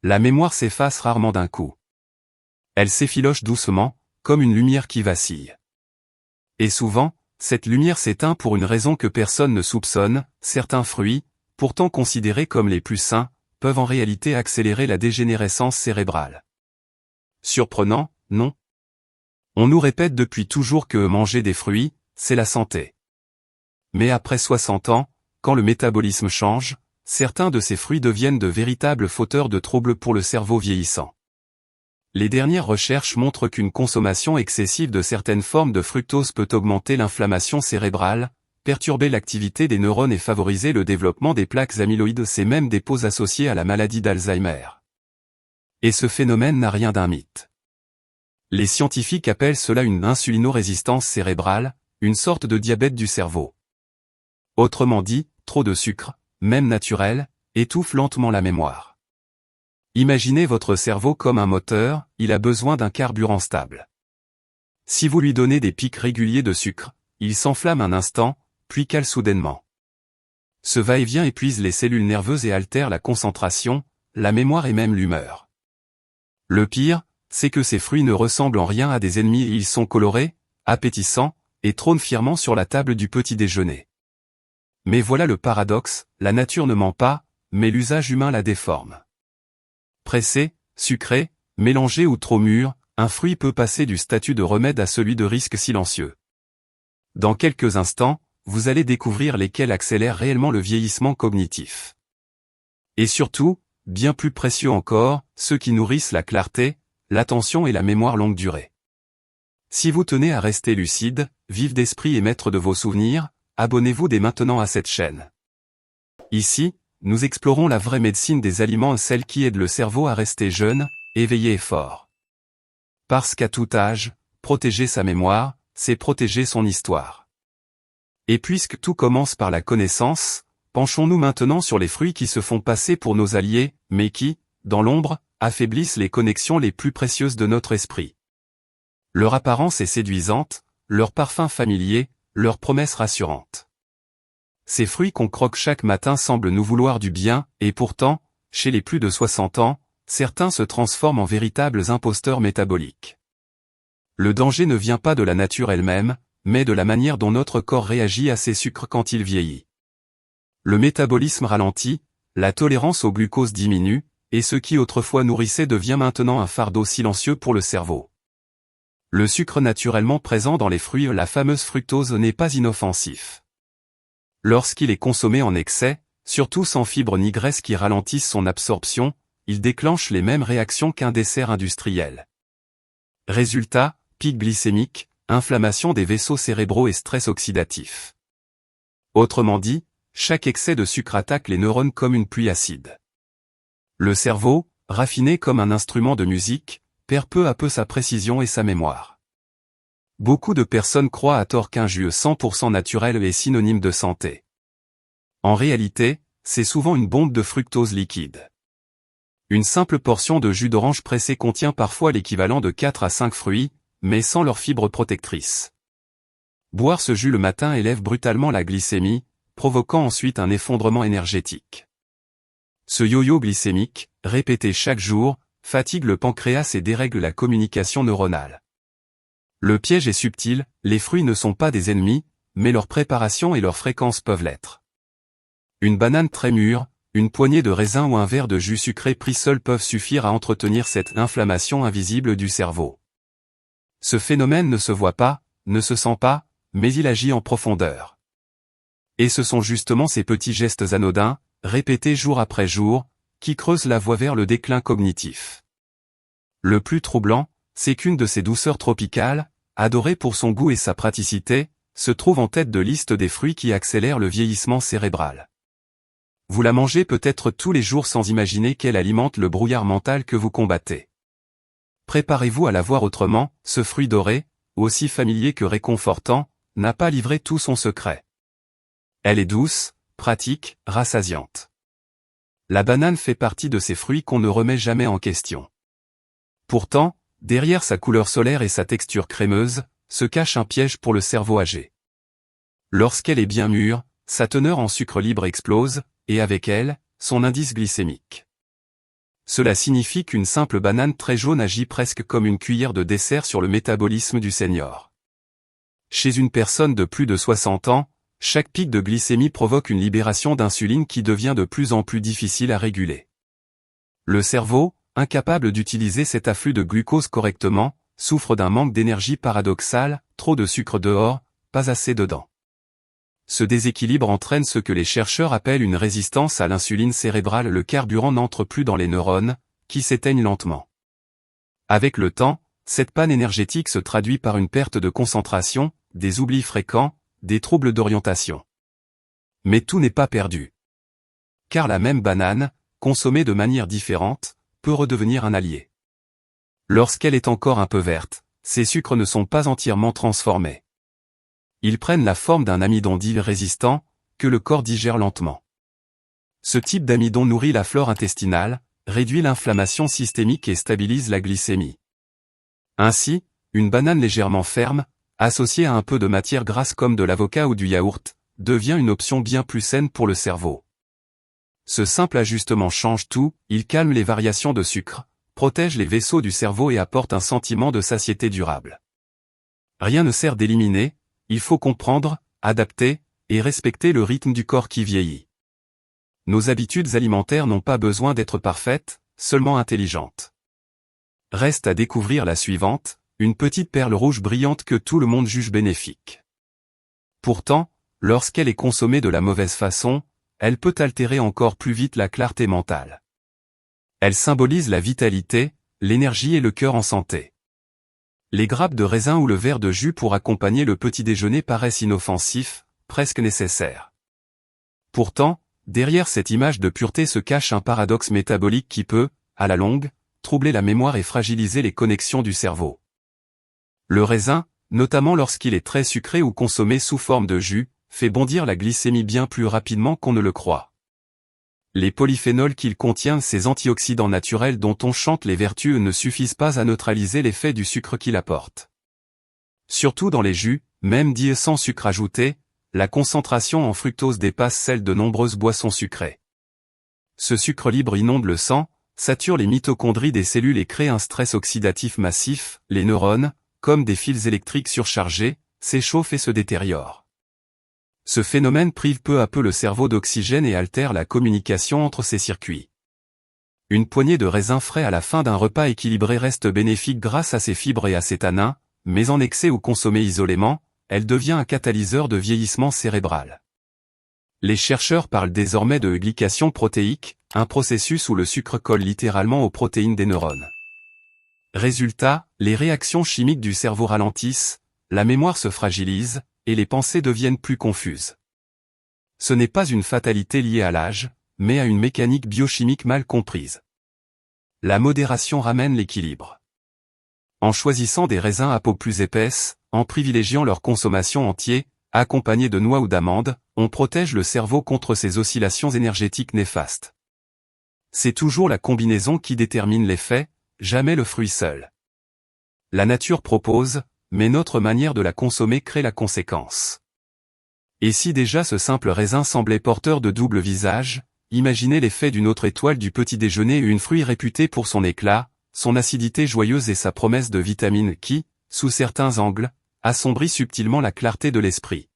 La mémoire s'efface rarement d'un coup. Elle s'effiloche doucement, comme une lumière qui vacille. Et souvent, cette lumière s'éteint pour une raison que personne ne soupçonne. Certains fruits, pourtant considérés comme les plus sains, peuvent en réalité accélérer la dégénérescence cérébrale. Surprenant, non? On nous répète depuis toujours que manger des fruits, c'est la santé. Mais après 60 ans, quand le métabolisme change, certains de ces fruits deviennent de véritables fauteurs de troubles pour le cerveau vieillissant. Les dernières recherches montrent qu'une consommation excessive de certaines formes de fructose peut augmenter l'inflammation cérébrale, perturber l'activité des neurones et favoriser le développement des plaques amyloïdes, et même des dépôts associés à la maladie d'Alzheimer. Et ce phénomène n'a rien d'un mythe. Les scientifiques appellent cela une insulinorésistance cérébrale, une sorte de diabète du cerveau. Autrement dit, trop de sucre, même naturel, étouffe lentement la mémoire. Imaginez votre cerveau comme un moteur, il a besoin d'un carburant stable. Si vous lui donnez des pics réguliers de sucre, il s'enflamme un instant, puis cale soudainement. Ce va-et-vient épuise les cellules nerveuses et altère la concentration, la mémoire et même l'humeur. Le pire, c'est que ces fruits ne ressemblent en rien à des ennemis et ils sont colorés, appétissants, et trônent fièrement sur la table du petit déjeuner. Mais voilà le paradoxe, la nature ne ment pas, mais l'usage humain la déforme. Pressé, sucré, mélangé ou trop mûr, un fruit peut passer du statut de remède à celui de risque silencieux. Dans quelques instants, vous allez découvrir lesquels accélèrent réellement le vieillissement cognitif. Et surtout, bien plus précieux encore, ceux qui nourrissent la clarté, l'attention et la mémoire longue durée. Si vous tenez à rester lucide, vif d'esprit et maître de vos souvenirs, abonnez-vous dès maintenant à cette chaîne. Ici, nous explorons la vraie médecine des aliments, celle qui aide le cerveau à rester jeune, éveillé et fort. Parce qu'à tout âge, protéger sa mémoire, c'est protéger son histoire. Et puisque tout commence par la connaissance, penchons-nous maintenant sur les fruits qui se font passer pour nos alliés, mais qui, dans l'ombre, affaiblissent les connexions les plus précieuses de notre esprit. Leur apparence est séduisante, leur parfum familier, leurs promesses rassurantes. Ces fruits qu'on croque chaque matin semblent nous vouloir du bien, et pourtant, chez les plus de 60 ans, certains se transforment en véritables imposteurs métaboliques. Le danger ne vient pas de la nature elle-même, mais de la manière dont notre corps réagit à ces sucres quand il vieillit. Le métabolisme ralentit, la tolérance au glucose diminue, et ce qui autrefois nourrissait devient maintenant un fardeau silencieux pour le cerveau. Le sucre naturellement présent dans les fruits, la fameuse fructose, n'est pas inoffensif. Lorsqu'il est consommé en excès, surtout sans fibres ni graisses qui ralentissent son absorption, il déclenche les mêmes réactions qu'un dessert industriel. Résultat, pic glycémique, inflammation des vaisseaux cérébraux et stress oxydatif. Autrement dit, chaque excès de sucre attaque les neurones comme une pluie acide. Le cerveau, raffiné comme un instrument de musique, perd peu à peu sa précision et sa mémoire. Beaucoup de personnes croient à tort qu'un jus 100% naturel est synonyme de santé. En réalité, c'est souvent une bombe de fructose liquide. Une simple portion de jus d'orange pressé contient parfois l'équivalent de 4 à 5 fruits, mais sans leurs fibres protectrices. Boire ce jus le matin élève brutalement la glycémie, provoquant ensuite un effondrement énergétique. Ce yo-yo glycémique, répété chaque jour, fatigue le pancréas et dérègle la communication neuronale. Le piège est subtil, les fruits ne sont pas des ennemis, mais leur préparation et leur fréquence peuvent l'être. Une banane très mûre, une poignée de raisin ou un verre de jus sucré pris seul peuvent suffire à entretenir cette inflammation invisible du cerveau. Ce phénomène ne se voit pas, ne se sent pas, mais il agit en profondeur. Et ce sont justement ces petits gestes anodins, répétés jour après jour, qui creusent la voie vers le déclin cognitif. Le plus troublant, c'est qu'une de ces douceurs tropicales, adorée pour son goût et sa praticité, se trouve en tête de liste des fruits qui accélèrent le vieillissement cérébral. Vous la mangez peut-être tous les jours sans imaginer qu'elle alimente le brouillard mental que vous combattez. Préparez-vous à la voir autrement, ce fruit doré, aussi familier que réconfortant, n'a pas livré tout son secret. Elle est douce, pratique, rassasiante. La banane fait partie de ces fruits qu'on ne remet jamais en question. Pourtant, derrière sa couleur solaire et sa texture crémeuse, se cache un piège pour le cerveau âgé. Lorsqu'elle est bien mûre, sa teneur en sucre libre explose, et avec elle, son indice glycémique. Cela signifie qu'une simple banane très jaune agit presque comme une cuillère de dessert sur le métabolisme du senior. Chez une personne de plus de 60 ans, chaque pic de glycémie provoque une libération d'insuline qui devient de plus en plus difficile à réguler. Le cerveau, incapable d'utiliser cet afflux de glucose correctement, souffre d'un manque d'énergie paradoxal, trop de sucre dehors, pas assez dedans. Ce déséquilibre entraîne ce que les chercheurs appellent une résistance à l'insuline cérébrale. Le carburant n'entre plus dans les neurones, qui s'éteignent lentement. Avec le temps, cette panne énergétique se traduit par une perte de concentration, des oublis fréquents, des troubles d'orientation. Mais tout n'est pas perdu. Car la même banane, consommée de manière différente, peut redevenir un allié. Lorsqu'elle est encore un peu verte, ces sucres ne sont pas entièrement transformés. Ils prennent la forme d'un amidon dit résistant, que le corps digère lentement. Ce type d'amidon nourrit la flore intestinale, réduit l'inflammation systémique et stabilise la glycémie. Ainsi, une banane légèrement ferme, associée à un peu de matière grasse comme de l'avocat ou du yaourt, devient une option bien plus saine pour le cerveau. Ce simple ajustement change tout, il calme les variations de sucre, protège les vaisseaux du cerveau et apporte un sentiment de satiété durable. Rien ne sert d'éliminer, il faut comprendre, adapter, et respecter le rythme du corps qui vieillit. Nos habitudes alimentaires n'ont pas besoin d'être parfaites, seulement intelligentes. Reste à découvrir la suivante, une petite perle rouge brillante que tout le monde juge bénéfique. Pourtant, lorsqu'elle est consommée de la mauvaise façon, elle peut altérer encore plus vite la clarté mentale. Elle symbolise la vitalité, l'énergie et le cœur en santé. Les grappes de raisin ou le verre de jus pour accompagner le petit déjeuner paraissent inoffensifs, presque nécessaires. Pourtant, derrière cette image de pureté se cache un paradoxe métabolique qui peut, à la longue, troubler la mémoire et fragiliser les connexions du cerveau. Le raisin, notamment lorsqu'il est très sucré ou consommé sous forme de jus, fait bondir la glycémie bien plus rapidement qu'on ne le croit. Les polyphénols qu'il contient, ces antioxydants naturels dont on chante les vertus, ne suffisent pas à neutraliser l'effet du sucre qu'il apporte. Surtout dans les jus, même dits sans sucre ajouté, la concentration en fructose dépasse celle de nombreuses boissons sucrées. Ce sucre libre inonde le sang, sature les mitochondries des cellules et crée un stress oxydatif massif. Les neurones, comme des fils électriques surchargés, s'échauffent et se détériorent. Ce phénomène prive peu à peu le cerveau d'oxygène et altère la communication entre ses circuits. Une poignée de raisins frais à la fin d'un repas équilibré reste bénéfique grâce à ses fibres et à ses tanins, mais en excès ou consommée isolément, elle devient un catalyseur de vieillissement cérébral. Les chercheurs parlent désormais de glycation protéique, un processus où le sucre colle littéralement aux protéines des neurones. Résultat, les réactions chimiques du cerveau ralentissent, la mémoire se fragilise, et les pensées deviennent plus confuses. Ce n'est pas une fatalité liée à l'âge, mais à une mécanique biochimique mal comprise. La modération ramène l'équilibre. En choisissant des raisins à peau plus épaisse, en privilégiant leur consommation entière, accompagnée de noix ou d'amandes, on protège le cerveau contre ces oscillations énergétiques néfastes. C'est toujours la combinaison qui détermine l'effet, jamais le fruit seul. La nature propose, mais notre manière de la consommer crée la conséquence. Et si déjà ce simple raisin semblait porteur de double visage, imaginez l'effet d'une autre étoile du petit déjeuner, une fruit réputée pour son éclat, son acidité joyeuse et sa promesse de vitamines qui, sous certains angles, assombrit subtilement la clarté de l'esprit.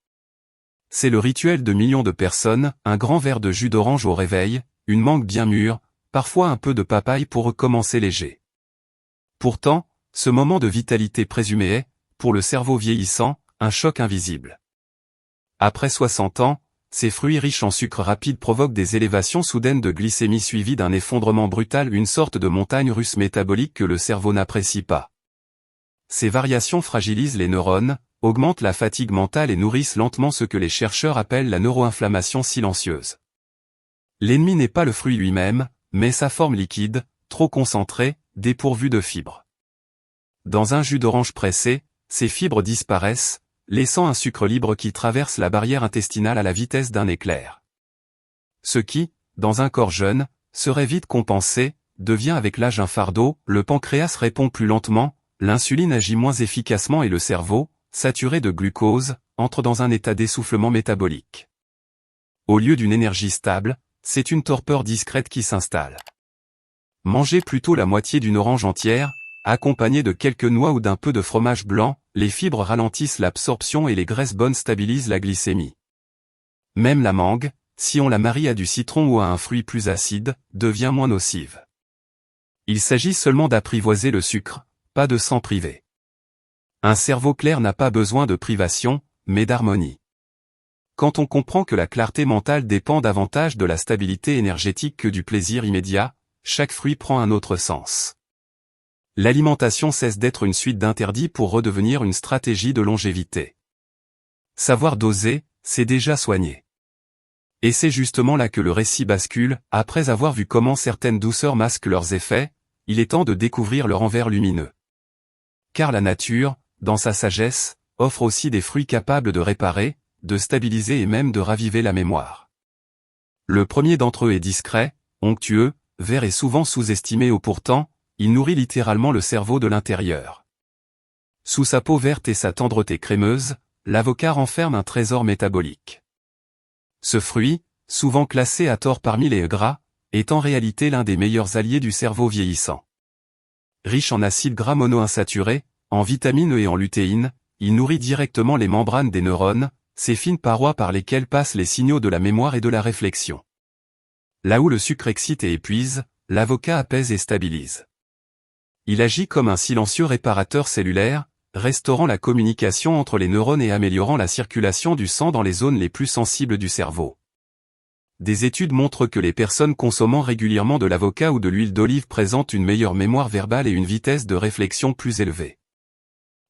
C'est le rituel de millions de personnes, un grand verre de jus d'orange au réveil, une mangue bien mûre, parfois un peu de papaye pour recommencer léger. Pourtant, ce moment de vitalité présumé est, pour le cerveau vieillissant, un choc invisible. Après 60 ans, ces fruits riches en sucre rapide provoquent des élévations soudaines de glycémie suivies d'un effondrement brutal, une sorte de montagne russe métabolique que le cerveau n'apprécie pas. Ces variations fragilisent les neurones, augmentent la fatigue mentale et nourrissent lentement ce que les chercheurs appellent la neuroinflammation silencieuse. L'ennemi n'est pas le fruit lui-même, mais sa forme liquide, trop concentrée, dépourvue de fibres. Dans un jus d'orange pressé, ces fibres disparaissent, laissant un sucre libre qui traverse la barrière intestinale à la vitesse d'un éclair. Ce qui, dans un corps jeune, serait vite compensé, devient avec l'âge un fardeau, le pancréas répond plus lentement, l'insuline agit moins efficacement et le cerveau, saturé de glucose, entre dans un état d'essoufflement métabolique. Au lieu d'une énergie stable, c'est une torpeur discrète qui s'installe. Mangez plutôt la moitié d'une orange entière, accompagnée de quelques noix ou d'un peu de fromage blanc, les fibres ralentissent l'absorption et les graisses bonnes stabilisent la glycémie. Même la mangue, si on la marie à du citron ou à un fruit plus acide, devient moins nocive. Il s'agit seulement d'apprivoiser le sucre, pas de s'en priver. Un cerveau clair n'a pas besoin de privation, mais d'harmonie. Quand on comprend que la clarté mentale dépend davantage de la stabilité énergétique que du plaisir immédiat, chaque fruit prend un autre sens. L'alimentation cesse d'être une suite d'interdits pour redevenir une stratégie de longévité. Savoir doser, c'est déjà soigner. Et c'est justement là que le récit bascule, après avoir vu comment certaines douceurs masquent leurs effets, il est temps de découvrir leur envers lumineux. Car la nature, dans sa sagesse, offre aussi des fruits capables de réparer, de stabiliser et même de raviver la mémoire. Le premier d'entre eux est discret, onctueux, vert et souvent sous-estimé au pourtant, il nourrit littéralement le cerveau de l'intérieur. Sous sa peau verte et sa tendreté crémeuse, l'avocat renferme un trésor métabolique. Ce fruit, souvent classé à tort parmi les gras, est en réalité l'un des meilleurs alliés du cerveau vieillissant. Riche en acides gras monoinsaturés, en vitamines et en lutéine, il nourrit directement les membranes des neurones, ces fines parois par lesquelles passent les signaux de la mémoire et de la réflexion. Là où le sucre excite et épuise, l'avocat apaise et stabilise. Il agit comme un silencieux réparateur cellulaire, restaurant la communication entre les neurones et améliorant la circulation du sang dans les zones les plus sensibles du cerveau. Des études montrent que les personnes consommant régulièrement de l'avocat ou de l'huile d'olive présentent une meilleure mémoire verbale et une vitesse de réflexion plus élevée.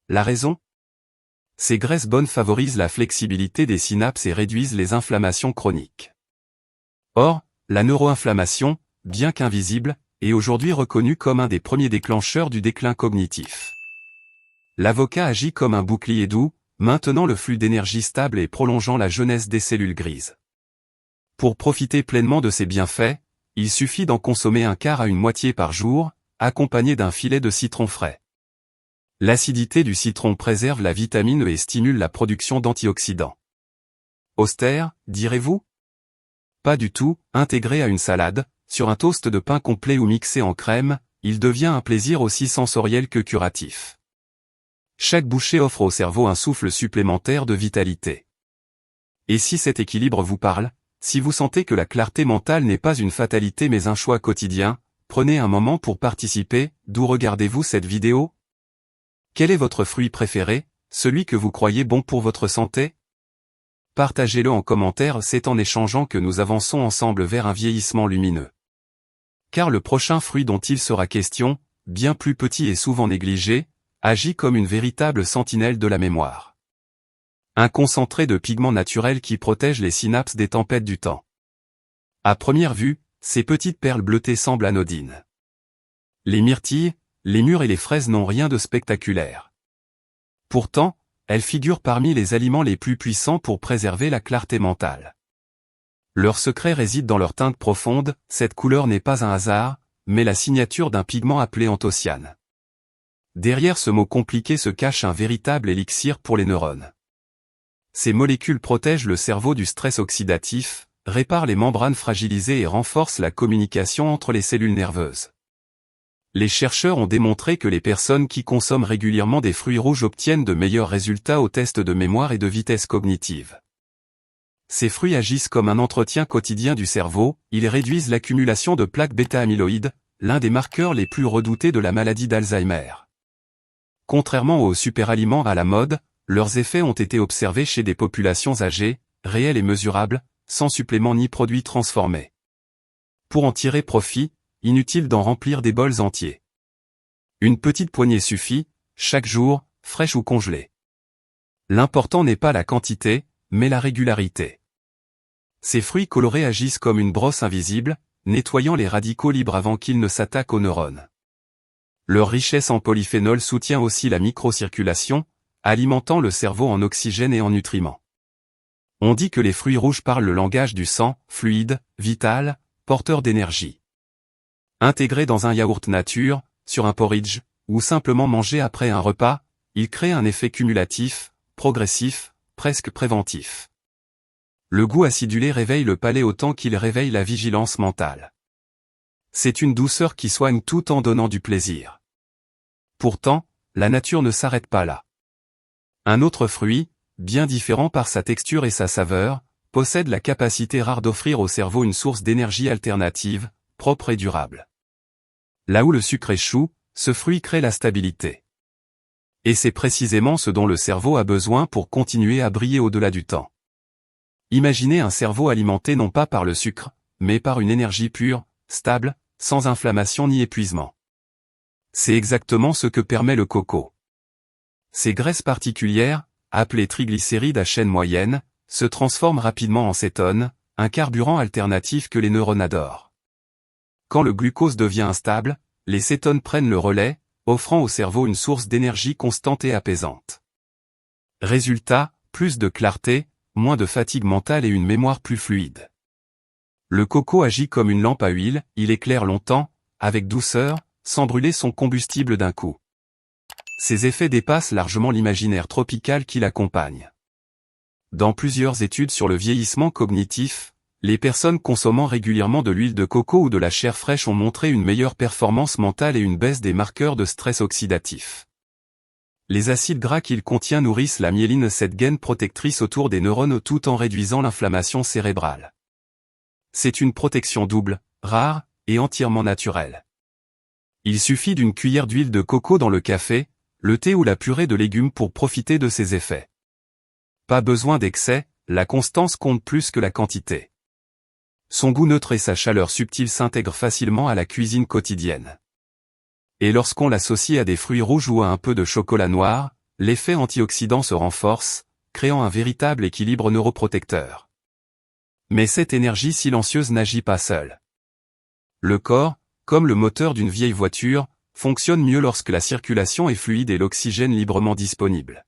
La raison ? Ces graisses bonnes favorisent la flexibilité des synapses et réduisent les inflammations chroniques. Or, la neuroinflammation, bien qu'invisible, est aujourd'hui reconnue comme un des premiers déclencheurs du déclin cognitif. L'avocat agit comme un bouclier doux, maintenant le flux d'énergie stable et prolongeant la jeunesse des cellules grises. Pour profiter pleinement de ces bienfaits, il suffit d'en consommer un quart à une moitié par jour, accompagné d'un filet de citron frais. L'acidité du citron préserve la vitamine E et stimule la production d'antioxydants. Austère, direz-vous? Pas du tout, intégré à une salade, sur un toast de pain complet ou mixé en crème, il devient un plaisir aussi sensoriel que curatif. Chaque bouchée offre au cerveau un souffle supplémentaire de vitalité. Et si cet équilibre vous parle, si vous sentez que la clarté mentale n'est pas une fatalité mais un choix quotidien, prenez un moment pour participer. D'où regardez-vous cette vidéo? Quel est votre fruit préféré, celui que vous croyez bon pour votre santé? Partagez-le en commentaire, c'est en échangeant que nous avançons ensemble vers un vieillissement lumineux. Car le prochain fruit dont il sera question, bien plus petit et souvent négligé, agit comme une véritable sentinelle de la mémoire. Un concentré de pigments naturels qui protège les synapses des tempêtes du temps. À première vue, ces petites perles bleutées semblent anodines. Les myrtilles, les mûres et les fraises n'ont rien de spectaculaire. Pourtant, elles figurent parmi les aliments les plus puissants pour préserver la clarté mentale. Leur secret réside dans leur teinte profonde, cette couleur n'est pas un hasard, mais la signature d'un pigment appelé anthocyane. Derrière ce mot compliqué se cache un véritable élixir pour les neurones. Ces molécules protègent le cerveau du stress oxydatif, réparent les membranes fragilisées et renforcent la communication entre les cellules nerveuses. Les chercheurs ont démontré que les personnes qui consomment régulièrement des fruits rouges obtiennent de meilleurs résultats aux tests de mémoire et de vitesse cognitive. Ces fruits agissent comme un entretien quotidien du cerveau, ils réduisent l'accumulation de plaques bêta-amyloïdes, l'un des marqueurs les plus redoutés de la maladie d'Alzheimer. Contrairement aux superaliments à la mode, leurs effets ont été observés chez des populations âgées, réels et mesurables, sans suppléments ni produits transformés. Pour en tirer profit, inutile d'en remplir des bols entiers. Une petite poignée suffit, chaque jour, fraîche ou congelée. L'important n'est pas la quantité, mais la régularité. Ces fruits colorés agissent comme une brosse invisible, nettoyant les radicaux libres avant qu'ils ne s'attaquent aux neurones. Leur richesse en polyphénol soutient aussi la microcirculation, alimentant le cerveau en oxygène et en nutriments. On dit que les fruits rouges parlent le langage du sang, fluide, vital, porteur d'énergie. Intégrés dans un yaourt nature, sur un porridge, ou simplement mangés après un repas, ils créent un effet cumulatif, progressif, presque préventif. Le goût acidulé réveille le palais autant qu'il réveille la vigilance mentale. C'est une douceur qui soigne tout en donnant du plaisir. Pourtant, la nature ne s'arrête pas là. Un autre fruit, bien différent par sa texture et sa saveur, possède la capacité rare d'offrir au cerveau une source d'énergie alternative, propre et durable. Là où le sucre échoue, ce fruit crée la stabilité. Et c'est précisément ce dont le cerveau a besoin pour continuer à briller au-delà du temps. Imaginez un cerveau alimenté non pas par le sucre, mais par une énergie pure, stable, sans inflammation ni épuisement. C'est exactement ce que permet le coco. Ces graisses particulières, appelées triglycérides à chaîne moyenne, se transforment rapidement en cétone, un carburant alternatif que les neurones adorent. Quand le glucose devient instable, les cétones prennent le relais, offrant au cerveau une source d'énergie constante et apaisante. Résultat, plus de clarté, moins de fatigue mentale et une mémoire plus fluide. Le coco agit comme une lampe à huile, il éclaire longtemps, avec douceur, sans brûler son combustible d'un coup. Ses effets dépassent largement l'imaginaire tropical qui l'accompagne. Dans plusieurs études sur le vieillissement cognitif, les personnes consommant régulièrement de l'huile de coco ou de la chair fraîche ont montré une meilleure performance mentale et une baisse des marqueurs de stress oxydatif. Les acides gras qu'il contient nourrissent la myéline, cette gaine protectrice autour des neurones tout en réduisant l'inflammation cérébrale. C'est une protection double, rare, et entièrement naturelle. Il suffit d'une cuillère d'huile de coco dans le café, le thé ou la purée de légumes pour profiter de ses effets. Pas besoin d'excès, la constance compte plus que la quantité. Son goût neutre et sa chaleur subtile s'intègrent facilement à la cuisine quotidienne. Et lorsqu'on l'associe à des fruits rouges ou à un peu de chocolat noir, l'effet antioxydant se renforce, créant un véritable équilibre neuroprotecteur. Mais cette énergie silencieuse n'agit pas seule. Le corps, comme le moteur d'une vieille voiture, fonctionne mieux lorsque la circulation est fluide et l'oxygène librement disponible.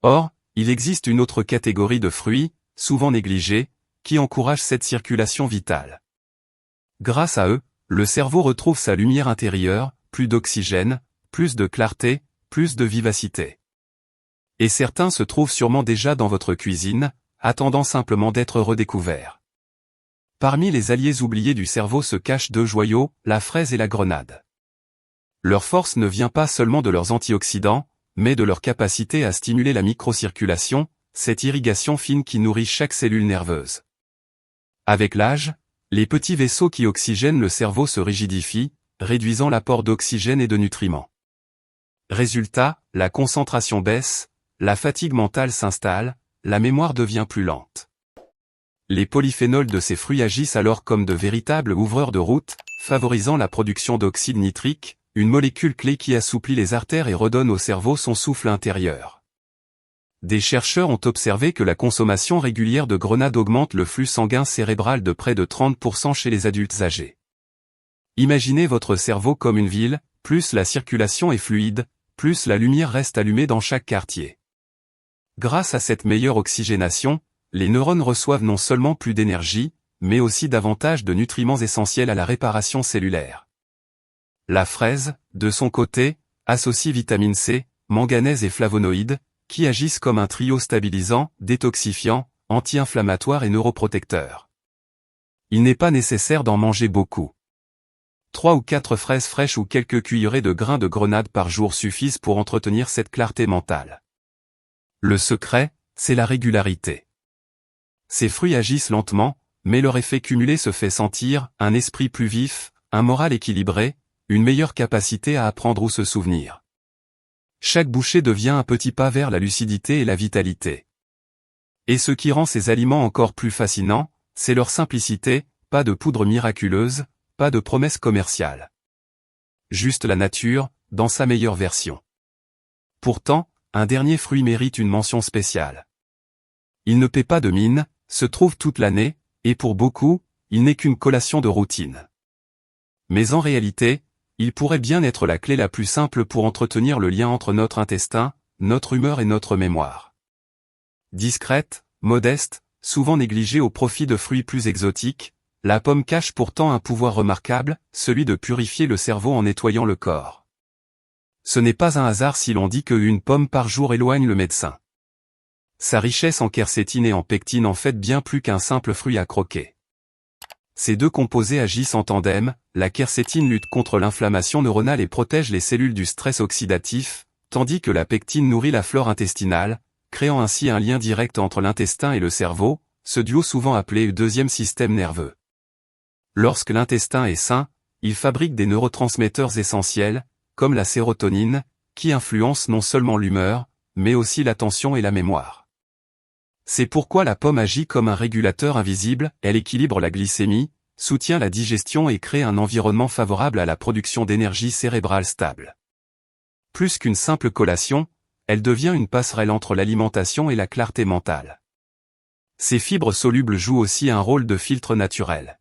Or, il existe une autre catégorie de fruits, souvent négligés, qui encouragent cette circulation vitale. Grâce à eux, le cerveau retrouve sa lumière intérieure, plus d'oxygène, plus de clarté, plus de vivacité. Et certains se trouvent sûrement déjà dans votre cuisine, attendant simplement d'être redécouverts. Parmi les alliés oubliés du cerveau se cachent deux joyaux, la fraise et la grenade. Leur force ne vient pas seulement de leurs antioxydants, mais de leur capacité à stimuler la microcirculation, cette irrigation fine qui nourrit chaque cellule nerveuse. Avec l'âge, les petits vaisseaux qui oxygènent le cerveau se rigidifient, réduisant l'apport d'oxygène et de nutriments. Résultat, la concentration baisse, la fatigue mentale s'installe, la mémoire devient plus lente. Les polyphénols de ces fruits agissent alors comme de véritables ouvreurs de route, favorisant la production d'oxyde nitrique, une molécule clé qui assouplit les artères et redonne au cerveau son souffle intérieur. Des chercheurs ont observé que la consommation régulière de grenades augmente le flux sanguin cérébral de près de 30% chez les adultes âgés. Imaginez votre cerveau comme une ville, plus la circulation est fluide, plus la lumière reste allumée dans chaque quartier. Grâce à cette meilleure oxygénation, les neurones reçoivent non seulement plus d'énergie, mais aussi davantage de nutriments essentiels à la réparation cellulaire. La fraise, de son côté, associe vitamine C, manganèse et flavonoïdes, qui agissent comme un trio stabilisant, détoxifiant, anti-inflammatoire et neuroprotecteur. Il n'est pas nécessaire d'en manger beaucoup. 3 ou 4 fraises fraîches ou quelques cuillerées de grains de grenade par jour suffisent pour entretenir cette clarté mentale. Le secret, c'est la régularité. Ces fruits agissent lentement, mais leur effet cumulé se fait sentir, un esprit plus vif, un moral équilibré, une meilleure capacité à apprendre ou se souvenir. Chaque bouchée devient un petit pas vers la lucidité et la vitalité. Et ce qui rend ces aliments encore plus fascinants, c'est leur simplicité, pas de poudre miraculeuse, pas de promesses commerciales. Juste la nature, dans sa meilleure version. Pourtant, un dernier fruit mérite une mention spéciale. Il ne paie pas de mine, se trouve toute l'année, et pour beaucoup, il n'est qu'une collation de routine. Mais en réalité, il pourrait bien être la clé la plus simple pour entretenir le lien entre notre intestin, notre humeur et notre mémoire. Discrète, modeste, souvent négligée au profit de fruits plus exotiques, la pomme cache pourtant un pouvoir remarquable, celui de purifier le cerveau en nettoyant le corps. Ce n'est pas un hasard si l'on dit qu'une pomme par jour éloigne le médecin. Sa richesse en quercétine et en pectine en fait bien plus qu'un simple fruit à croquer. Ces deux composés agissent en tandem, la quercétine lutte contre l'inflammation neuronale et protège les cellules du stress oxydatif, tandis que la pectine nourrit la flore intestinale, créant ainsi un lien direct entre l'intestin et le cerveau, ce duo souvent appelé le deuxième système nerveux. Lorsque l'intestin est sain, il fabrique des neurotransmetteurs essentiels, comme la sérotonine, qui influencent non seulement l'humeur, mais aussi l'attention et la mémoire. C'est pourquoi la pomme agit comme un régulateur invisible, elle équilibre la glycémie, soutient la digestion et crée un environnement favorable à la production d'énergie cérébrale stable. Plus qu'une simple collation, elle devient une passerelle entre l'alimentation et la clarté mentale. Ces fibres solubles jouent aussi un rôle de filtre naturel.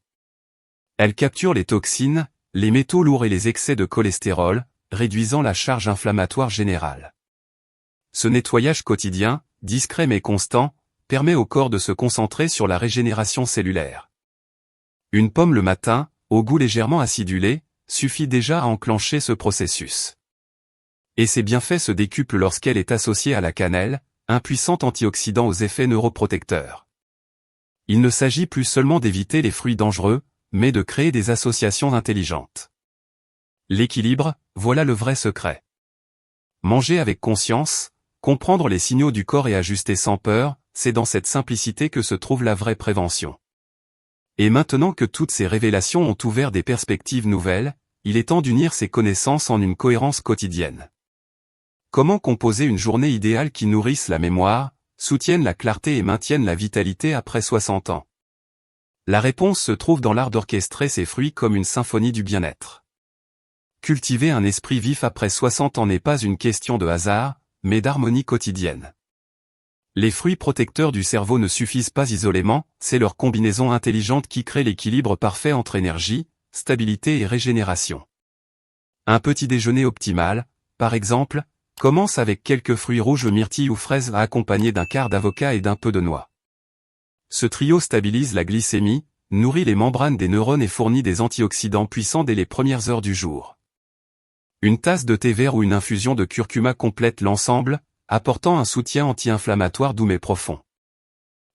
Elles capturent les toxines, les métaux lourds et les excès de cholestérol, réduisant la charge inflammatoire générale. Ce nettoyage quotidien, discret mais constant, permet au corps de se concentrer sur la régénération cellulaire. Une pomme le matin, au goût légèrement acidulé, suffit déjà à enclencher ce processus. Et ses bienfaits se décuplent lorsqu'elle est associée à la cannelle, un puissant antioxydant aux effets neuroprotecteurs. Il ne s'agit plus seulement d'éviter les fruits dangereux, mais de créer des associations intelligentes. L'équilibre, voilà le vrai secret. Manger avec conscience, comprendre les signaux du corps et ajuster sans peur, c'est dans cette simplicité que se trouve la vraie prévention. Et maintenant que toutes ces révélations ont ouvert des perspectives nouvelles, il est temps d'unir ces connaissances en une cohérence quotidienne. Comment composer une journée idéale qui nourrisse la mémoire, soutienne la clarté et maintienne la vitalité après 60 ans? La réponse se trouve dans l'art d'orchestrer ces fruits comme une symphonie du bien-être. Cultiver un esprit vif après 60 ans n'est pas une question de hasard, mais d'harmonie quotidienne. Les fruits protecteurs du cerveau ne suffisent pas isolément, c'est leur combinaison intelligente qui crée l'équilibre parfait entre énergie, stabilité et régénération. Un petit déjeuner optimal, par exemple, commence avec quelques fruits rouges, myrtilles ou fraises accompagnés d'un quart d'avocat et d'un peu de noix. Ce trio stabilise la glycémie, nourrit les membranes des neurones et fournit des antioxydants puissants dès les premières heures du jour. Une tasse de thé vert ou une infusion de curcuma complète l'ensemble, apportant un soutien anti-inflammatoire doux mais profond.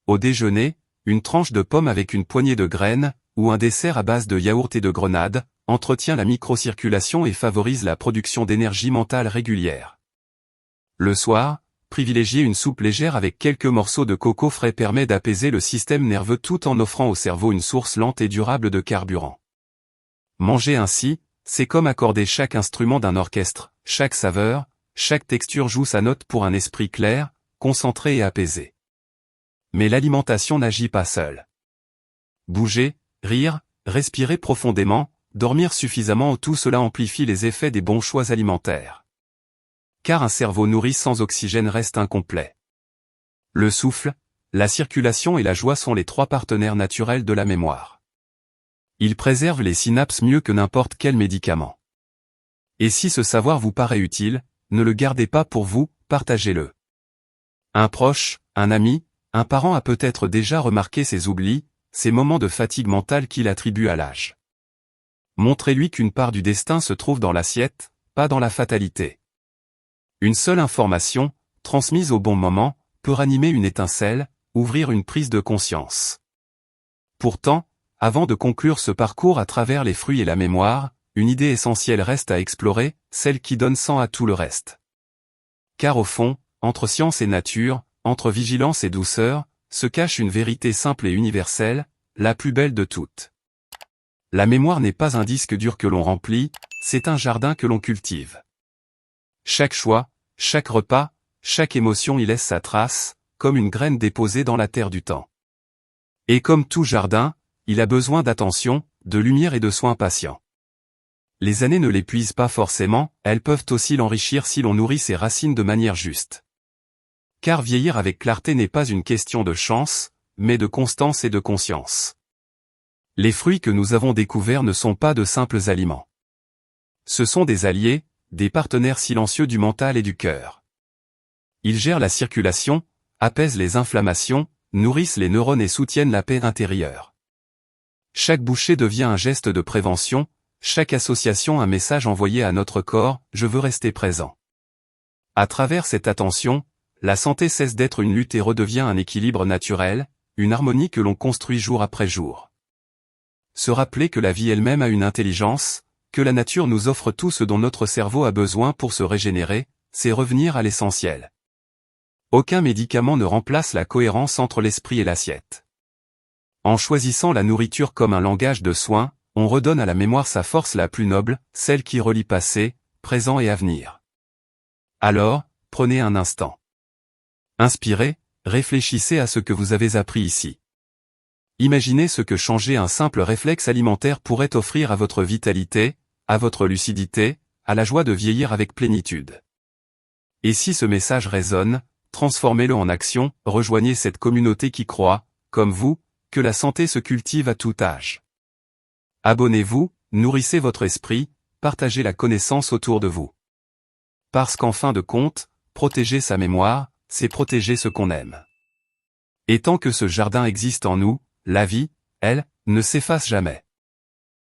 Au déjeuner, une tranche de pomme avec une poignée de graines, ou un dessert à base de yaourt et de grenade, entretient la microcirculation et favorise la production d'énergie mentale régulière. Le soir, privilégier une soupe légère avec quelques morceaux de coco frais permet d'apaiser le système nerveux tout en offrant au cerveau une source lente et durable de carburant. Manger ainsi, c'est comme accorder chaque instrument d'un orchestre, chaque saveur, chaque texture joue sa note pour un esprit clair, concentré et apaisé. Mais l'alimentation n'agit pas seule. Bouger, rire, respirer profondément, dormir suffisamment, tout cela amplifie les effets des bons choix alimentaires. Car un cerveau nourri sans oxygène reste incomplet. Le souffle, la circulation et la joie sont les trois partenaires naturels de la mémoire. Ils préservent les synapses mieux que n'importe quel médicament. Et si ce savoir vous paraît utile, ne le gardez pas pour vous, partagez-le. Un proche, un ami, un parent a peut-être déjà remarqué ces oublis, ces moments de fatigue mentale qu'il attribue à l'âge. Montrez-lui qu'une part du destin se trouve dans l'assiette, pas dans la fatalité. Une seule information, transmise au bon moment, peut ranimer une étincelle, ouvrir une prise de conscience. Pourtant, avant de conclure ce parcours à travers les fruits et la mémoire, une idée essentielle reste à explorer, celle qui donne sang à tout le reste. Car au fond, entre science et nature, entre vigilance et douceur, se cache une vérité simple et universelle, la plus belle de toutes. La mémoire n'est pas un disque dur que l'on remplit, c'est un jardin que l'on cultive. Chaque choix, chaque repas, chaque émotion y laisse sa trace, comme une graine déposée dans la terre du temps. Et comme tout jardin, il a besoin d'attention, de lumière et de soins patients. Les années ne l'épuisent pas forcément, elles peuvent aussi l'enrichir si l'on nourrit ses racines de manière juste. Car vieillir avec clarté n'est pas une question de chance, mais de constance et de conscience. Les fruits que nous avons découverts ne sont pas de simples aliments. Ce sont des alliés, des partenaires silencieux du mental et du cœur. Ils gèrent la circulation, apaisent les inflammations, nourrissent les neurones et soutiennent la paix intérieure. Chaque bouchée devient un geste de prévention, chaque association un message envoyé à notre corps, je veux rester présent. À travers cette attention, la santé cesse d'être une lutte et redevient un équilibre naturel, une harmonie que l'on construit jour après jour. se rappeler que la vie elle-même a une intelligence, que la nature nous offre tout ce dont notre cerveau a besoin pour se régénérer, c'est revenir à l'essentiel. Aucun médicament ne remplace la cohérence entre l'esprit et l'assiette. En choisissant la nourriture comme un langage de soins, on redonne à la mémoire sa force la plus noble, celle qui relie passé, présent et avenir. Alors, prenez un instant. Inspirez, réfléchissez à ce que vous avez appris ici. Imaginez ce que changer un simple réflexe alimentaire pourrait offrir à votre vitalité, à votre lucidité, à la joie de vieillir avec plénitude. Et si ce message résonne, transformez-le en action, rejoignez cette communauté qui croit, comme vous, que la santé se cultive à tout âge. Abonnez-vous, nourrissez votre esprit, partagez la connaissance autour de vous. Parce qu'en fin de compte, protéger sa mémoire, c'est protéger ce qu'on aime. Et tant que ce jardin existe en nous, la vie, elle, ne s'efface jamais.